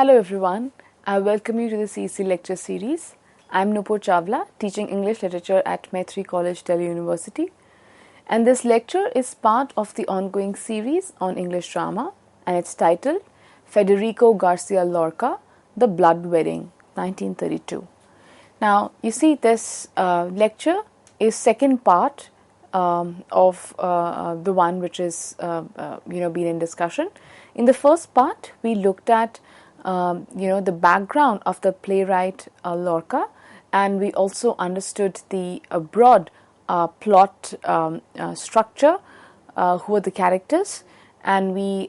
Hello everyone, I welcome you to the CEC lecture series. I am Nupur Chawla, teaching English literature at Maitri College, Delhi University. And this lecture is part of the ongoing series on English drama, and it's titled Federico Garcia Lorca, The Blood Wedding, 1932. Now, you see this lecture is second part of the one which is been in discussion. In the first part, we looked at the background of the playwright Lorca, and we also understood the broad plot structure, who are the characters, and we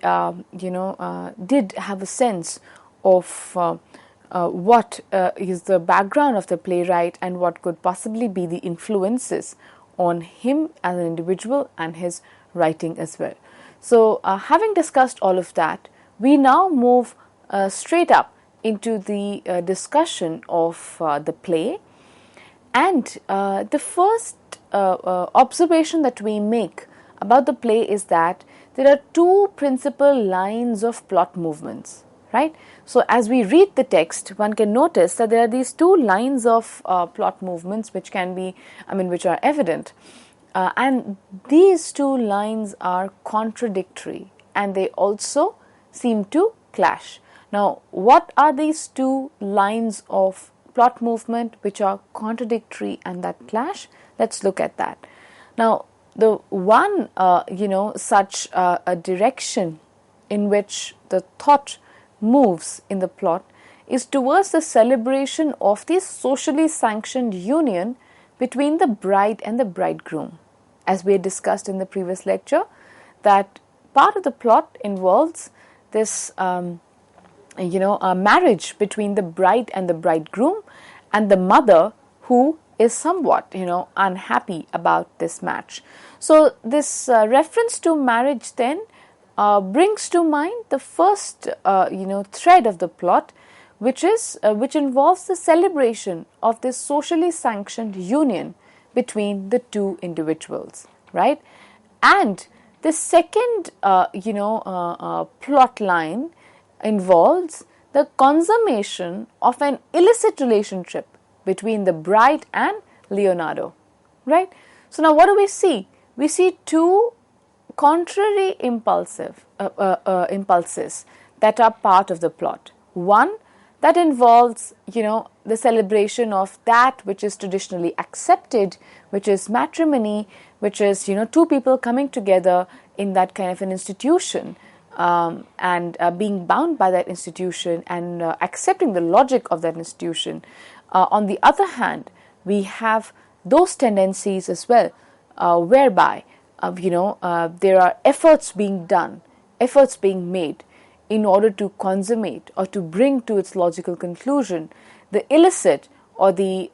did have a sense of what is the background of the playwright and what could possibly be the influences on him as an individual and his writing as well. So, having discussed all of that, we now move straight up into the discussion of the play, and the first observation that we make about the play is that there are two principal lines of plot movements, right? So as we read the text, one can notice that there are these two lines of plot movements which are evident, and these two lines are contradictory and they also seem to clash. Now, what are these two lines of plot movement which are contradictory and that clash? Let's look at that. Now, the one, such a direction in which the thought moves in the plot is towards the celebration of the socially sanctioned union between the bride and the bridegroom. As we had discussed in the previous lecture, that part of the plot involves this a marriage between the bride and the bridegroom, and the mother who is somewhat unhappy about this match. So this reference to marriage then brings to mind the first thread of the plot, which involves the celebration of this socially sanctioned union between the two individuals, right? And the second plot line involves the consummation of an illicit relationship between the bride and Leonardo, right? So now what do we see? We see two contrary impulses that are part of the plot. One that involves, the celebration of that which is traditionally accepted, which is matrimony, which is, two people coming together in that kind of an institution, and being bound by that institution and accepting the logic of that institution. On the other hand, we have those tendencies as well, whereby there are efforts being done, efforts being made in order to consummate or to bring to its logical conclusion the illicit or the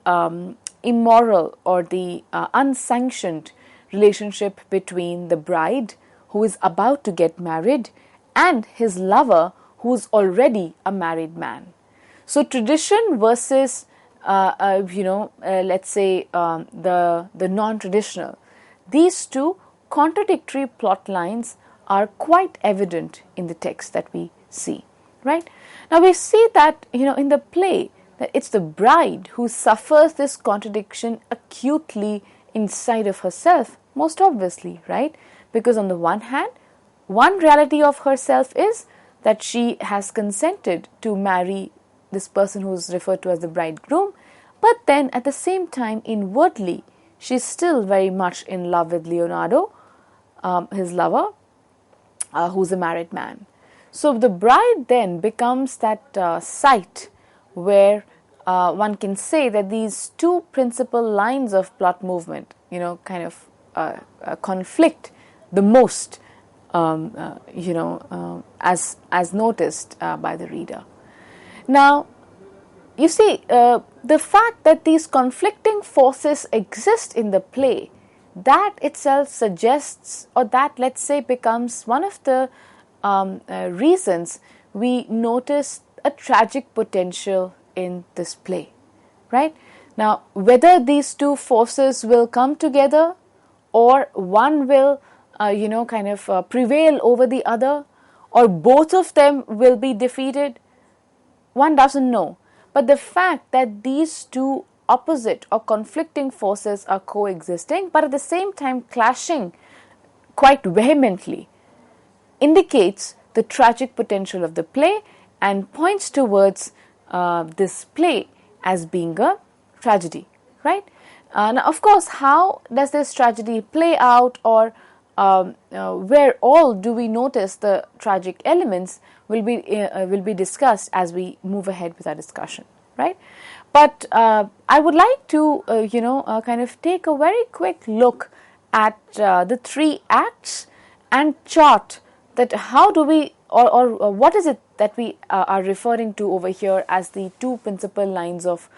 immoral or the unsanctioned relationship between the bride who is about to get married and his lover who is already a married man. So tradition versus let's say the non-traditional. These two contradictory plot lines are quite evident in the text that we see, right? Now we see that, in the play, that it's the bride who suffers this contradiction acutely inside of herself, most obviously, right? Because on the one hand, one reality of herself is that she has consented to marry this person who is referred to as the bridegroom, but then at the same time, inwardly, she's still very much in love with Leonardo, his lover, who's a married man. So the bride then becomes that site where one can say that these two principal lines of plot movement, conflict the most, as noticed by the reader. Now, you see, the fact that these conflicting forces exist in the play, that itself suggests, or that, let's say, becomes one of the reasons we notice a tragic potential in this play, right? Now, whether these two forces will come together or one will, prevail over the other, or both of them will be defeated, one doesn't know. But the fact that these two opposite or conflicting forces are coexisting, but at the same time clashing quite vehemently, indicates the tragic potential of the play and points towards this play as being a tragedy, right? Now, of course, how does this tragedy play out, or where all do we notice the tragic elements will be discussed as we move ahead with our discussion, right? But I would like to kind of take a very quick look at the three acts and chart that how do we or what is it that we are referring to over here as the two principal lines of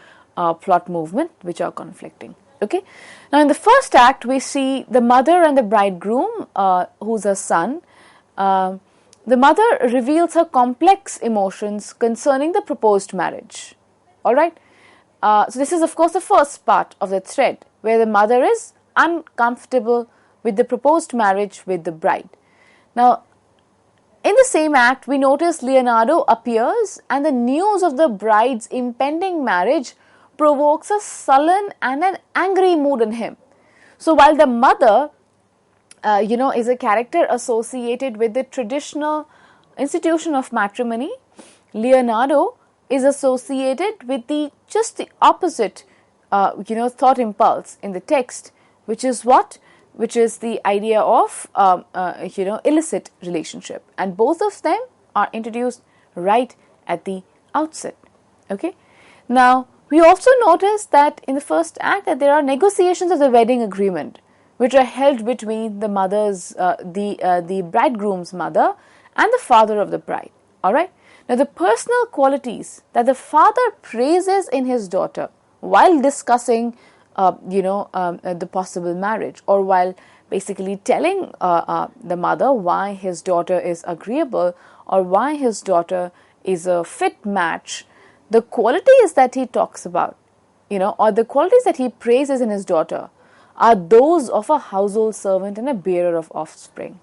plot movement which are conflicting. Okay, now in the first act we see the mother and the bridegroom, who's a son. The mother reveals her complex emotions concerning the proposed marriage. All right, so this is of course the first part of the thread, where the mother is uncomfortable with the proposed marriage with the bride. Now, in the same act, we notice Leonardo appears, and the news of the bride's impending marriage provokes a sullen and an angry mood in him. So while the mother, is a character associated with the traditional institution of matrimony, Leonardo is associated with the opposite, thought impulse in the text, which is what? Which is the idea of, illicit relationship. And both of them are introduced right at the outset. Okay. Now, we also notice that in the first act that there are negotiations of the wedding agreement, which are held between the mother's, the bridegroom's mother and the father of the bride. All right. Now, the personal qualities that the father praises in his daughter while discussing the possible marriage, or while basically telling the mother why his daughter is agreeable or why his daughter is a fit match, the qualities that he talks about, or the qualities that he praises in his daughter are those of a household servant and a bearer of offspring.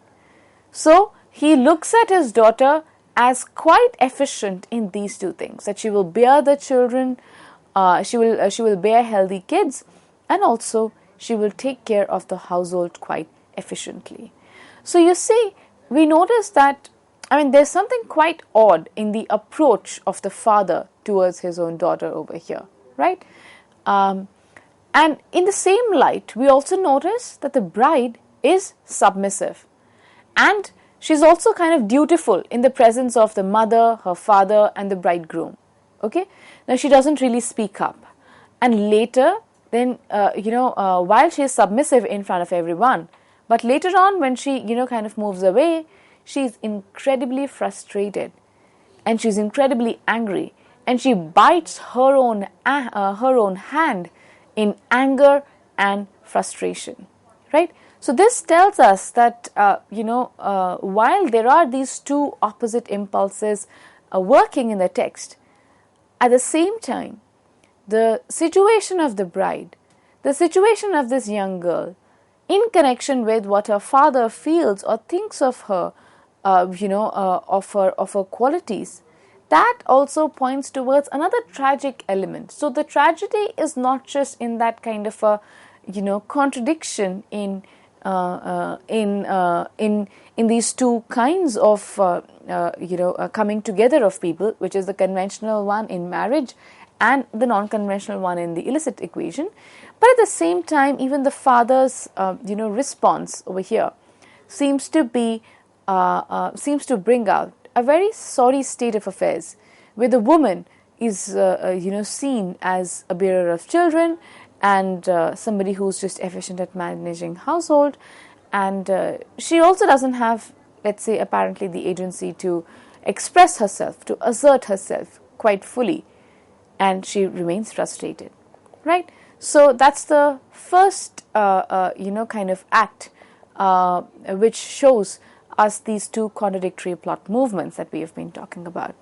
So he looks at his daughter as quite efficient in these two things, that she will bear the children, she will bear healthy kids, and also she will take care of the household quite efficiently. So you see, we notice that, there's something quite odd in the approach of the father towards his own daughter over here, right? And in the same light, we also notice that the bride is submissive, and she's also kind of dutiful in the presence of the mother, her father, and the bridegroom. Okay? Now, she doesn't really speak up. And later, then, while she is submissive in front of everyone, but later on when she, kind of moves away, she's incredibly frustrated and she's incredibly angry, and she bites her own hand in anger and frustration, right? So this tells us that, while there are these two opposite impulses working in the text, at the same time, the situation of the bride, the situation of this young girl, in connection with what her father feels or thinks of her, of her qualities, that also points towards another tragic element. So the tragedy is not just in that kind of a, contradiction in these two kinds of, coming together of people, which is the conventional one in marriage and the non-conventional one in the illicit equation. But at the same time, even the father's, response over here seems to bring out a very sorry state of affairs, where the woman is, seen as a bearer of children and somebody who's just efficient at managing household, and she also doesn't have, let's say, apparently the agency to express herself, to assert herself quite fully, and she remains frustrated, right? So that's the first, kind of act which shows us these two contradictory plot movements that we have been talking about.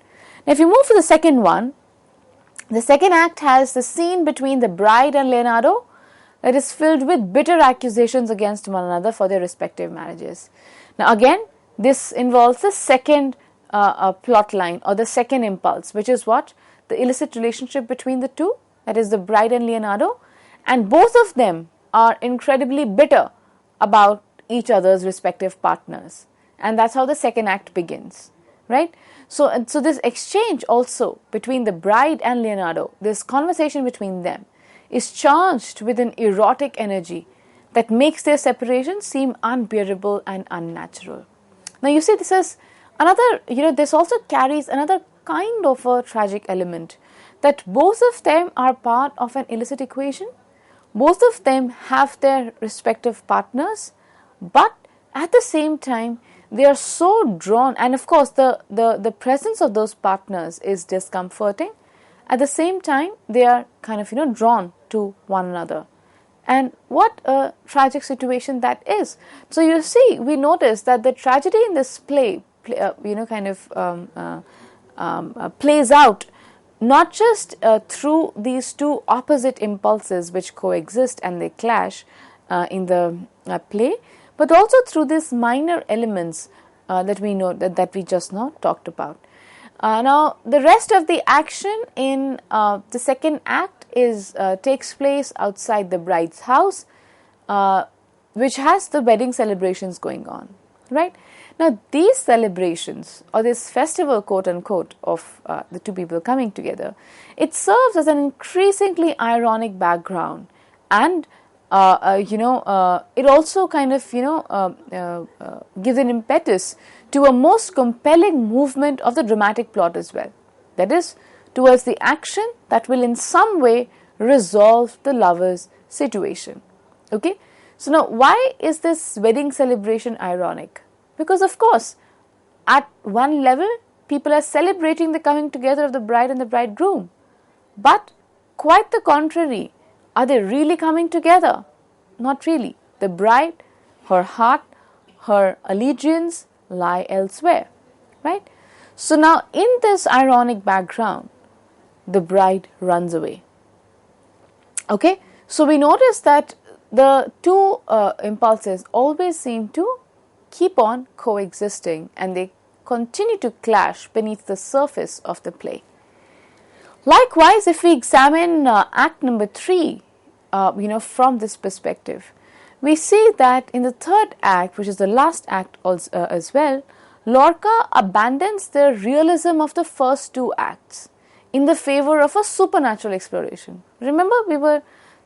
Now, if you move to the second one, the second act has the scene between the bride and Leonardo that is filled with bitter accusations against one another for their respective marriages. Now, again, this involves the second plot line or the second impulse, which is what? The illicit relationship between the two, that is the bride and Leonardo, and both of them are incredibly bitter about each other's respective partners, and that's how the second act begins, right? So this exchange also between the bride and Leonardo, this conversation between them, is charged with an erotic energy that makes their separation seem unbearable and unnatural. Now you see, this is another, this also carries another kind of a tragic element, that both of them are part of an illicit equation, both of them have their respective partners, but at the same time they are so drawn, and of course the presence of those partners is discomforting. At the same time they are kind of drawn to one another, and what a tragic situation that is. So you see, we notice that the tragedy in this play plays out not just through these two opposite impulses which coexist and they clash in the play, but also through these minor elements that we know that we just now talked about. Now the rest of the action in the second act takes place outside the bride's house, which has the wedding celebrations going on, right? Now these celebrations, or this festival quote unquote of the two people coming together, it serves as an increasingly ironic background, and it also kind of gives an impetus to a most compelling movement of the dramatic plot as well, that is, towards the action that will in some way resolve the lovers' situation. Okay, so now why is this wedding celebration ironic? Because of course, at one level, people are celebrating the coming together of the bride and the bridegroom, but quite the contrary, are they really coming together? Not really. The bride, her heart, her allegiance lie elsewhere, right? So now in this ironic background, the bride runs away. Okay, so we notice that the two impulses always seem to keep on coexisting, and they continue to clash beneath the surface of the play. Likewise, if we examine act number 3, from this perspective, we see that in the third act, which is the last act also, as well, Lorca abandons the realism of the first two acts in the favor of a supernatural exploration. Remember, we were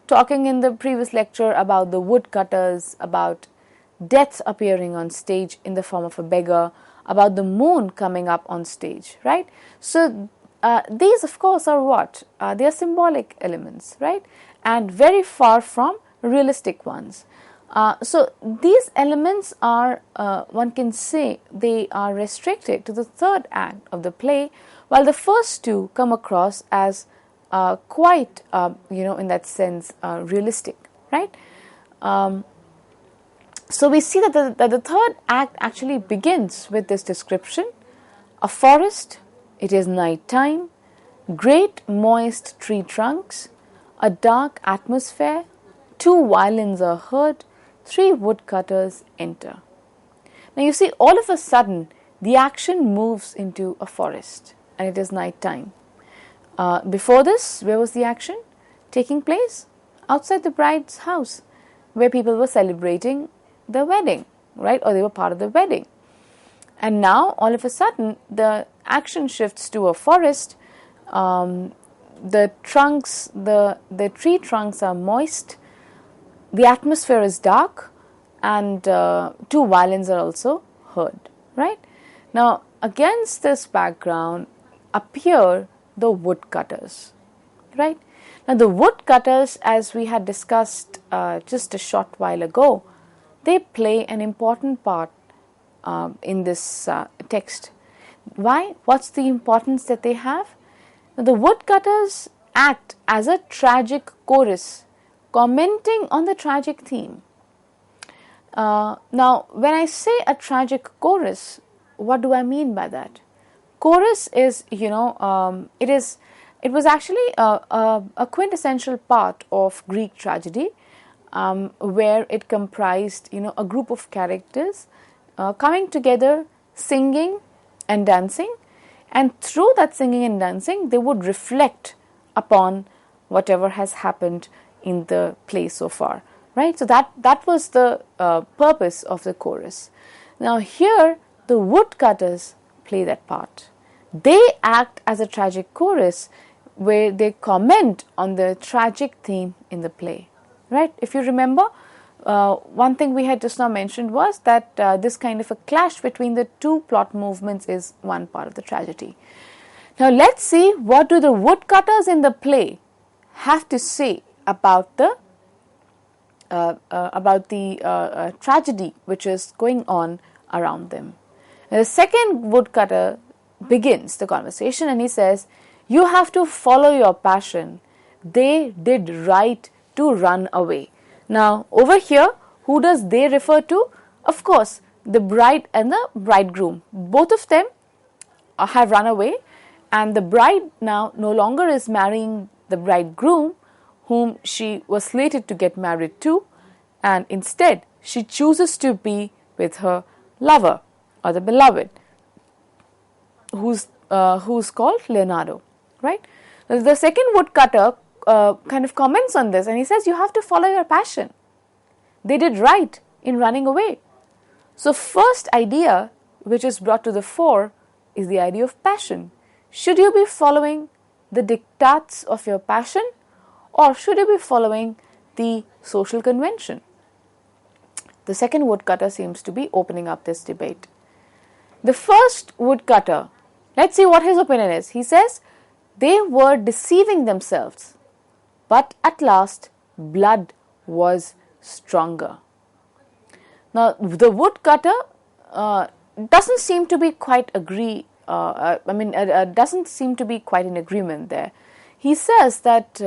talking in the previous lecture about the woodcutters, about death appearing on stage in the form of a beggar, about the moon coming up on stage, right? So these of course are what? They are symbolic elements, right? And very far from realistic ones. So these elements are, one can say, they are restricted to the third act of the play, while the first two come across as quite, in that sense, realistic, right? So we see that the third act actually begins with this description: a forest, it is night time, great moist tree trunks, a dark atmosphere, two violins are heard, three woodcutters enter. Now you see, all of a sudden the action moves into a forest, and it is night time. Before this, where was the action taking place? Outside the bride's house, where people were celebrating the wedding, right? Or they were part of the wedding. And now all of a sudden the action shifts to a forest. The trunks, the tree trunks are moist, the atmosphere is dark, and two violins are also heard, right? Now against this background appear the woodcutters, right? Now the woodcutters, as we had discussed just a short while ago, they play an important part in this text. Why? What's the importance that they have? Now, the woodcutters act as a tragic chorus, commenting on the tragic theme. Now, when I say a tragic chorus, what do I mean by that? Chorus is, it was actually a quintessential part of Greek tragedy, where it comprised, a group of characters coming together, singing and dancing, and through that singing and dancing they would reflect upon whatever has happened in the play so far, right? So that was the purpose of the chorus. Now here the woodcutters play that part. They act as a tragic chorus where they comment on the tragic theme in the play, right? If you remember, one thing we had just now mentioned was that this kind of a clash between the two plot movements is one part of the tragedy. Now let's see, what do the woodcutters in the play have to say about the tragedy which is going on around them. Now, the second woodcutter begins the conversation and he says, "You have to follow your passion. They did right to run away." Now over here, who does they refer to? Of course, the bride and the bridegroom. Both of them have run away, and the bride now no longer is marrying the bridegroom whom she was slated to get married to, and instead she chooses to be with her lover or the beloved, who's called Leonardo, right? The second woodcutter kind of comments on this and he says, you have to follow your passion. They did right in running away. So first idea which is brought to the fore is the idea of passion. Should you be following the diktats of your passion, or should you be following the social convention? The second woodcutter seems to be opening up this debate. The first woodcutter, let's see what his opinion is. He says, they were deceiving themselves, but at last blood was stronger. Now the woodcutter doesn't seem to be quite doesn't seem to be quite in agreement there. He says that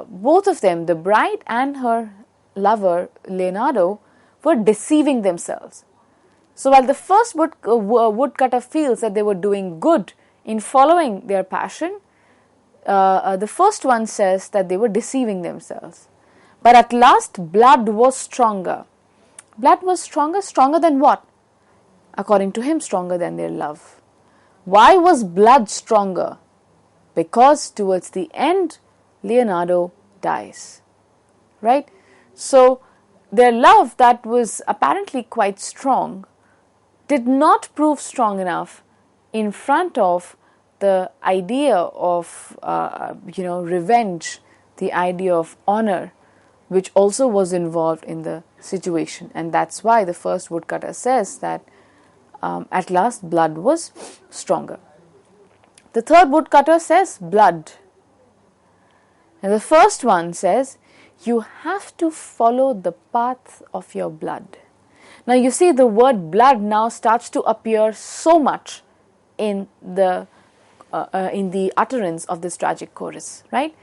both of them, the bride and her lover Leonardo, were deceiving themselves. So while the first woodcutter feels that they were doing good in following their passion, the first one says that they were deceiving themselves. But at last blood was stronger. Blood was stronger? Stronger than what? According to him, stronger than their love. Why was blood stronger? Because towards the end, Leonardo dies, right? So their love, that was apparently quite strong, did not prove strong enough in front of the idea of revenge, the idea of honor, which also was involved in the situation. And that's why the first woodcutter says that at last blood was stronger. The third woodcutter says blood. And the first one says, you have to follow the path of your blood. Now you see, the word blood now starts to appear so much in the utterance of this tragic chorus, right?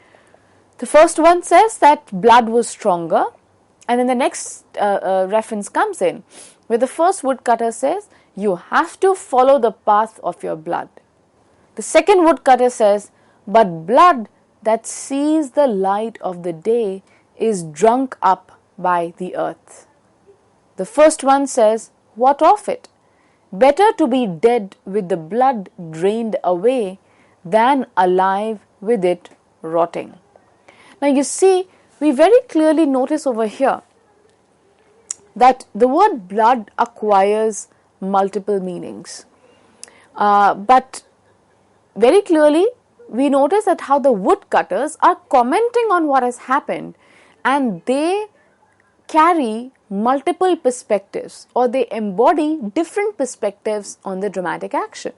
The first one says that blood was stronger, and then the next reference comes in where the first woodcutter says, you have to follow the path of your blood. The second woodcutter says, but blood that sees the light of the day is drunk up by the earth. The first one says, what of it? Better to be dead with the blood drained away than alive with it rotting. Now you see, we very clearly notice over here that the word blood acquires multiple meanings. But very clearly we notice that how the woodcutters are commenting on what has happened, and they carry multiple perspectives, or they embody different perspectives on the dramatic action.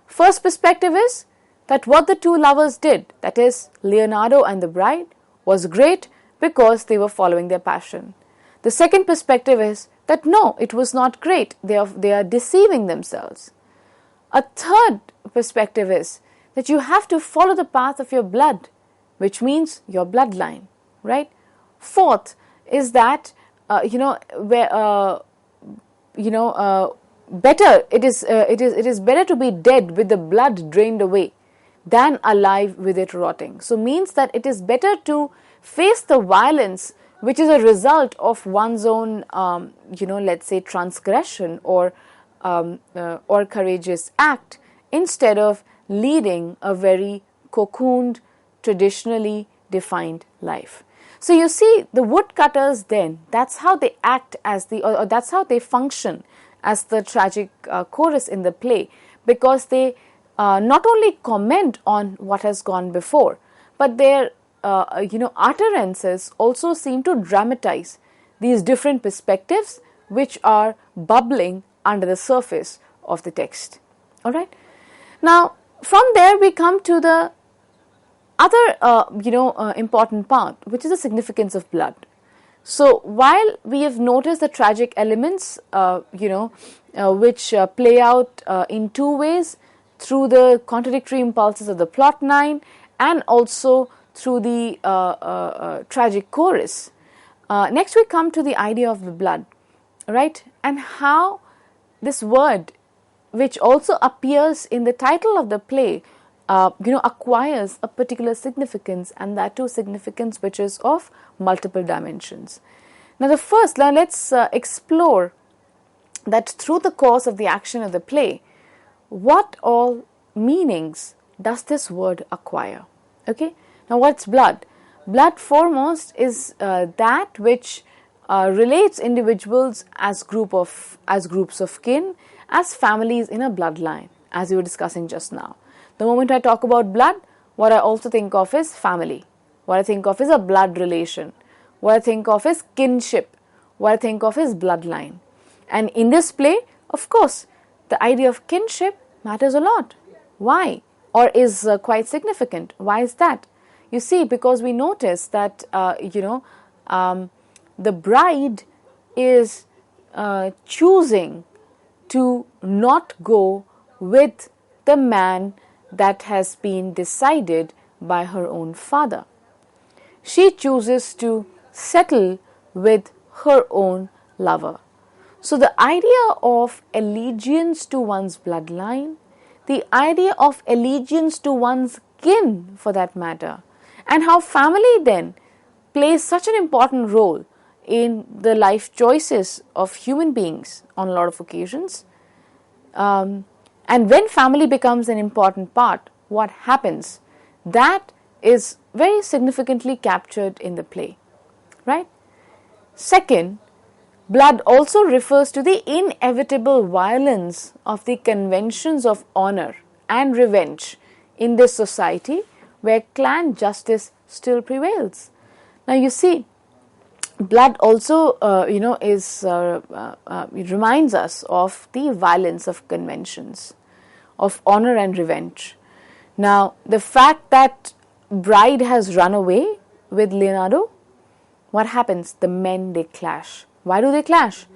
First perspective is that what the two lovers did, that is Leonardo and the bride, was great because they were following their passion. The second perspective is that no, it was not great. They are deceiving themselves. A third perspective is that you have to follow the path of your blood, which means your bloodline, right? Fourth is that better it is better to be dead with the blood drained away than alive with it rotting. So means that it is better to face the violence which is a result of one's own let's say transgression or or courageous act instead of leading a very cocooned, traditionally defined life. So you see, the woodcutters then, that's how they act as or that's how they function as the tragic chorus in the play, because they not only comment on what has gone before, but their utterances also seem to dramatize these different perspectives which are bubbling under the surface of the text. All right. Now, from there we come to the other important part, which is the significance of blood. So while we have noticed the tragic elements, which play out in two ways, through the contradictory impulses of the plot line and also through the tragic chorus. Next we come to the idea of the blood, right? And how this word, which also appears in the title of the play, acquires a particular significance, and that too significance which is of multiple dimensions. Now let's explore that through the course of the action of the play, what all meanings does this word acquire? Okay. Now, what's blood? Blood foremost is that which relates individuals as groups of kin, as families in a bloodline, as we were discussing just now. The moment I talk about blood, what I also think of is family. What I think of is a blood relation. What I think of is kinship. What I think of is bloodline. And in this play, of course, the idea of kinship matters a lot. Why? Or is quite significant. Why is that? You see, because we notice that, the bride is choosing to not go with the man that has been decided by her own father. She chooses to settle with her own lover. So the idea of allegiance to one's bloodline, the idea of allegiance to one's kin for that matter, and how family then plays such an important role in the life choices of human beings on a lot of occasions. And when family becomes an important part, what happens? That is very significantly captured in the play, right? Second, blood also refers to the inevitable violence of the conventions of honor and revenge in this society where clan justice still prevails. Now you see, blood also, it reminds us of the violence of conventions, of honor and revenge. Now, the fact that bride has run away with Leonardo, what happens? The men, they clash. Why do they clash?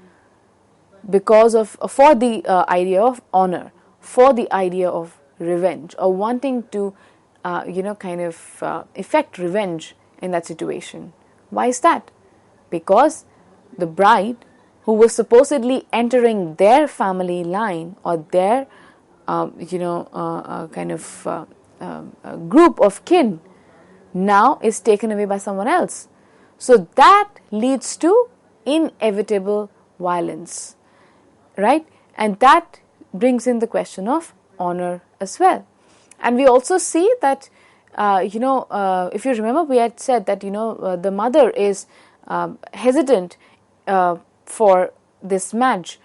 Because for the idea of honor, for the idea of revenge, or wanting to, effect revenge in that situation. Why is that? Because the bride, who was supposedly entering their family line or their, group of kin, now is taken away by someone else. So that leads to inevitable violence, right? And that brings in the question of honor as well. And we also see that, if you remember, we had said that, the mother is hesitant for this match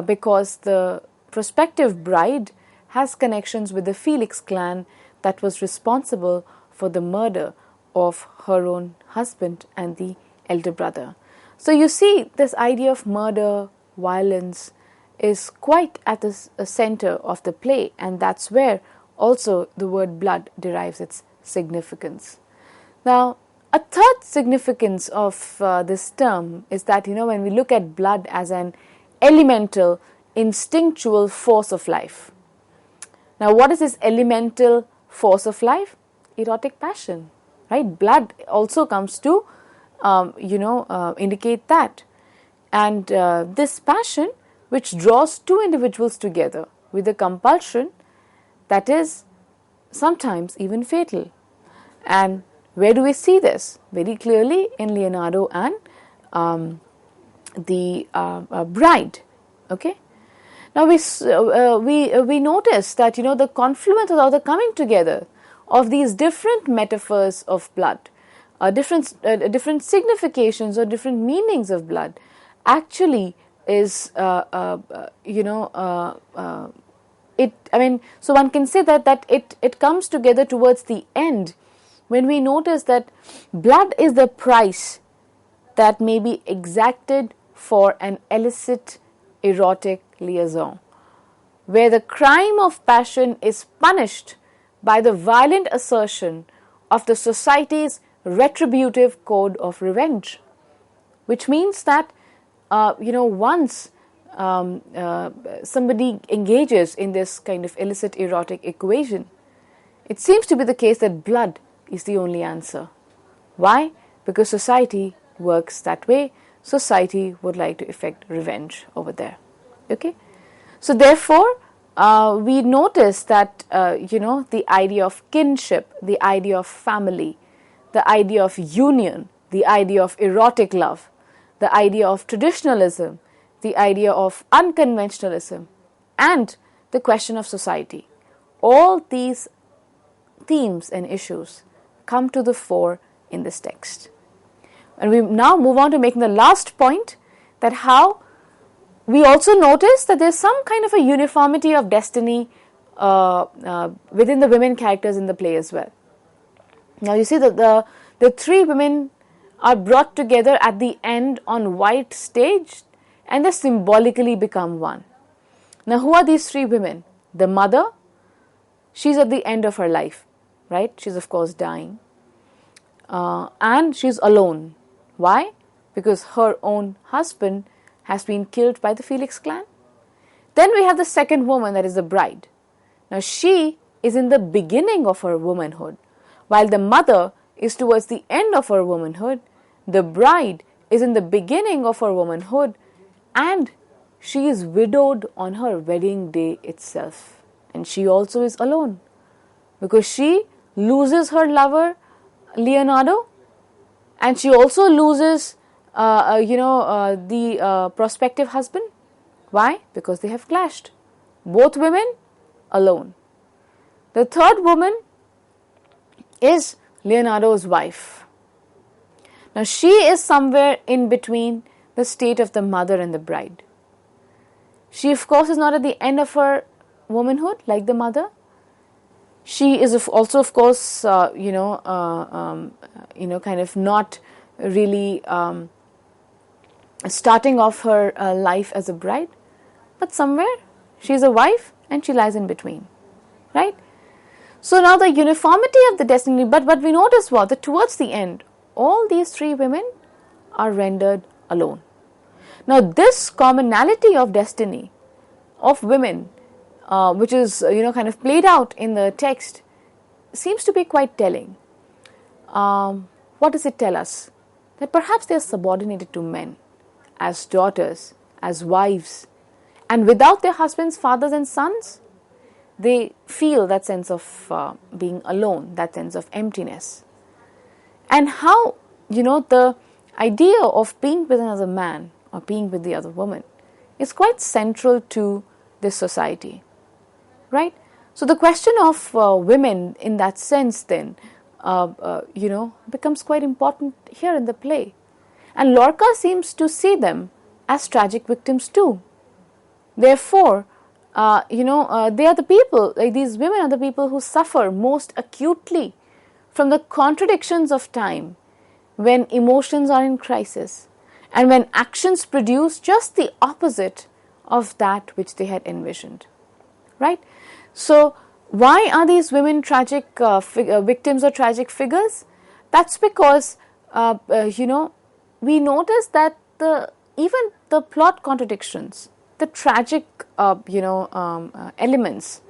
because the prospective bride has connections with the Felix clan that was responsible for the murder of her own husband and the elder brother. So you see, this idea of murder, violence is quite at the center of the play, and that's where also the word blood derives its significance. Now, a third significance of this term is that, when we look at blood as an elemental, instinctual force of life. Now, what is this elemental force of life? Erotic passion, right? Blood also comes to, indicate that. And this passion, which draws two individuals together with a compulsion that is sometimes even fatal. And where do we see this? Very clearly in Leonardo and the bride. Okay. Now we notice that the confluence or the coming together of these different metaphors of blood, different significations or different meanings of blood, actually is it. I mean, so one can say that it comes together towards the end, when we notice that blood is the price that may be exacted for an illicit erotic liaison, where the crime of passion is punished by the violent assertion of the society's retributive code of revenge, which means that once somebody engages in this kind of illicit erotic equation, it seems to be the case that blood is the only answer. Why? Because society works that way. Society would like to effect revenge over there. Okay? So therefore, we notice that, the idea of kinship, the idea of family, the idea of union, the idea of erotic love, the idea of traditionalism, the idea of unconventionalism, and the question of society. All these themes and issues come to the fore in this text. And we now move on to making the last point, that how we also notice that there's some kind of a uniformity of destiny within the women characters in the play as well. Now you see that the three women are brought together at the end on white stage, and they symbolically become one. Now who are these three women? The mother, she's at the end of her life, right? She's of course dying. And she's alone. Why? Because her own husband has been killed by the Felix clan. Then we have the second woman, that is the bride. Now she is in the beginning of her womanhood, while the mother is towards the end of her womanhood. The bride is in the beginning of her womanhood, and she is widowed on her wedding day itself. And she also is alone, because she loses her lover Leonardo, and she also loses the prospective husband. Why? Because they have clashed. Both women alone. The third woman is Leonardo's wife. Now she is somewhere in between the state of the mother and the bride. She of course is not at the end of her womanhood like the mother. She is also of course kind of not really starting off her life as a bride, but somewhere she is a wife and she lies in between, right? So now the uniformity of the destiny, but we notice what? That towards the end, all these three women are rendered alone. Now this commonality of destiny of women, which is kind of played out in the text, seems to be quite telling. What does it tell us? That perhaps they are subordinated to men, as daughters, as wives, and without their husbands, fathers and sons, they feel that sense of being alone, that sense of emptiness. And how, the idea of being with another man or being with the other woman is quite central to this society, right? So the question of women in that sense then, becomes quite important here in the play. And Lorca seems to see them as tragic victims too. Therefore, they are the people, like these women are the people who suffer most acutely from the contradictions of time, when emotions are in crisis and when actions produce just the opposite of that which they had envisioned, right? So why are these women tragic victims or tragic figures? That's because, we notice that even the plot contradictions, the tragic, elements,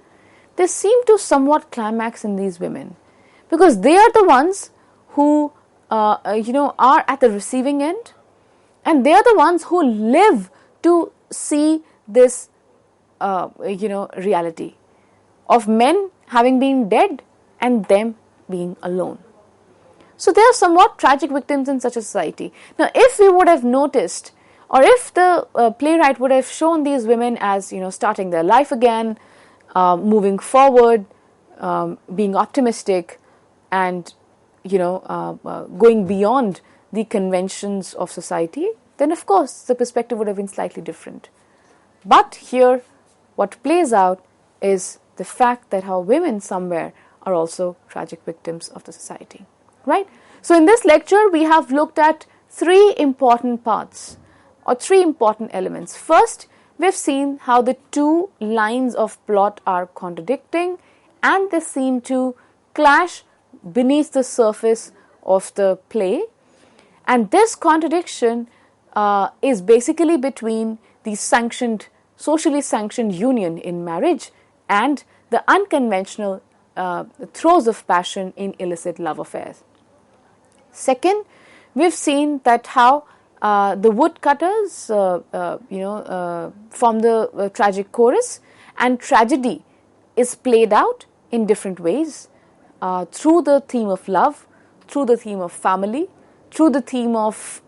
they seem to somewhat climax in these women, because they are the ones who, are at the receiving end, and they are the ones who live to see this, reality of men having been dead and them being alone. So they are somewhat tragic victims in such a society. Now, if we would have noticed Or if the playwright would have shown these women as, starting their life again, moving forward, being optimistic, and going beyond the conventions of society, then of course the perspective would have been slightly different. But here, what plays out is the fact that how women somewhere are also tragic victims of the society, right? So in this lecture, we have looked at three important parts or three important elements. First, we've seen how the two lines of plot are contradicting and they seem to clash beneath the surface of the play. And this contradiction is basically between the socially sanctioned union in marriage and the unconventional throes of passion in illicit love affairs. Second, we've seen that how the woodcutters, form the tragic chorus, and tragedy is played out in different ways through the theme of love, through the theme of family, through the theme of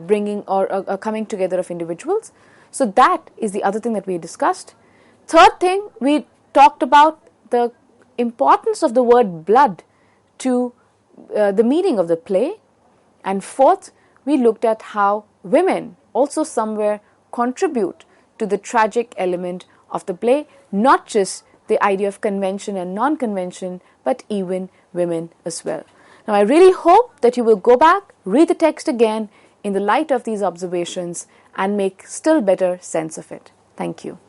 bringing or coming together of individuals. So that is the other thing that we discussed. Third thing, we talked about the importance of the word blood to the meaning of the play. And fourth, we looked at how women also somewhere contribute to the tragic element of the play, not just the idea of convention and non-convention, but even women as well. Now, I really hope that you will go back, read the text again in the light of these observations and make still better sense of it. Thank you.